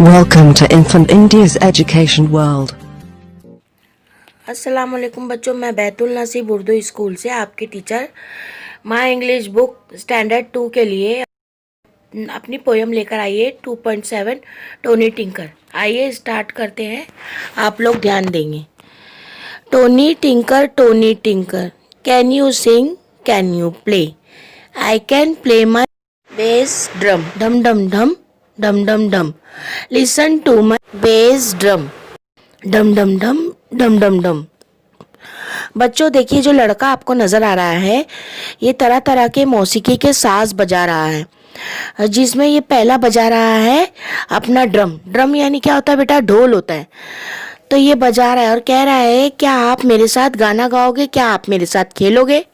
Welcome to Infant India's Education World. अस्सलाम वालेकुम बच्चों, मैं बैतुल नसीब उर्दू स्कूल से आपकी teacher my English book standard 2 के लिए अपनी पोयम लेकर आइए 2.7 टोनी टिंकर। आइए स्टार्ट करते हैं, आप लोग ध्यान देंगे। Tony Tinker can you sing, can you play? I can play my bass drum, dum dum dum dum dum dum. Listen to my bass drum, dum dum dum dum dum डम। बच्चों देखिए, जो लड़का आपको नज़र आ रहा है ये तरह तरह के मौसीकी के साज बजा रहा है, जिसमें ये पहला बजा रहा है अपना ड्रम। ड्रम यानी क्या होता है बेटा? ढोल होता है। तो ये बजा रहा है और कह रहा है क्या आप मेरे साथ गाना गाओगे, क्या आप मेरे साथ खेलोगे?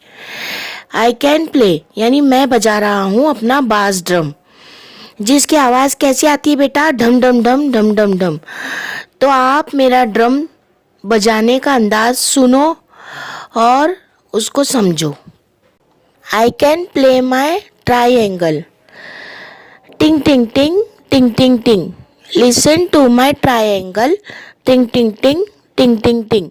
आई कैन प्ले यानी मैं बजा रहा हूँ अपना बास ड्रम, जिसकी आवाज़ कैसी आती है बेटा? ढम डम डम डम डम डम। तो आप मेरा ड्रम बजाने का अंदाज सुनो और उसको समझो। आई कैन प्ले माई ट्राइंगल, टिंग टिंग टिंग टिंग टिंग टिंग। लिसन टू माई ट्राइंगल, टिंग टिंग टिंग टिंग टिंग टिंग।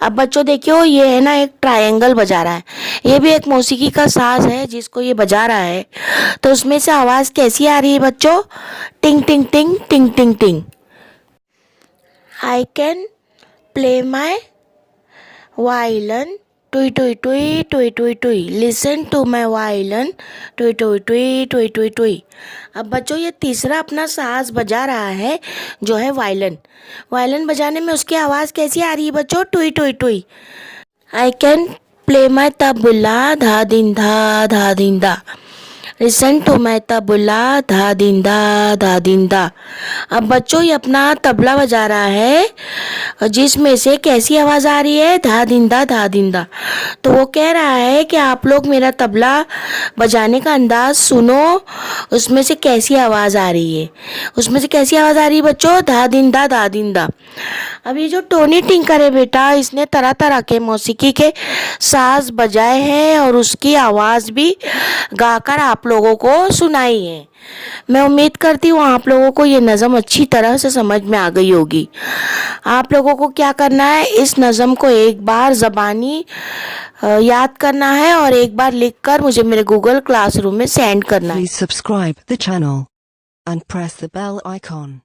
अब बच्चों देखियो, ये है ना एक ट्रायंगल बजा रहा है, ये भी एक मौसीकी का साज है जिसको ये बजा रहा है। तो उसमें से आवाज़ कैसी आ रही है बच्चों? टिंग टिंग टिंग टिंग टिंग टिंग। I can play my violin, टुई टुई टुई टुई टुई टुई। लिसन टू माई वायलिन, टुई टुई टुई टुई टुई टुई। अब बच्चों ये तीसरा अपना साज बजा रहा है जो है वायलिन। वायलिन बजाने में उसकी आवाज़ कैसी आ रही है बच्चों? टुई टुई टुई। I can play my tabla, धा दिन धा। लिसन टू माई तबला, धा दिन दा। अब बच्चों ये अपना तबला बजा रहा है जिसमें से कैसी आवाज़ आ रही है? धा दिन दा। तो वो कह रहा है कि आप लोग मेरा तबला बजाने का अंदाज सुनो, उसमें से कैसी आवाज़ आ रही है? उसमें से कैसी आवाज़ आ रही है बच्चों? धा दिन दा। अब ये जो टोनी टिंकर है बेटा, इसने तरह तरह के मौसीकी के साज बजाए हैं और उसकी आवाज़ भी गाकर आप लोगों को सुनाई है। मैं उम्मीद करती हूँ आप लोगों को ये नज़म अच्छी तरह से समझ में आ गई होगी। आप लोगों को क्या करना है, इस नज़म को एक बार ज़बानी याद करना है और एक बार लिखकर मुझे मेरे गूगल क्लासरूम में सेंड करना है। Please subscribe the channel and press the bell icon.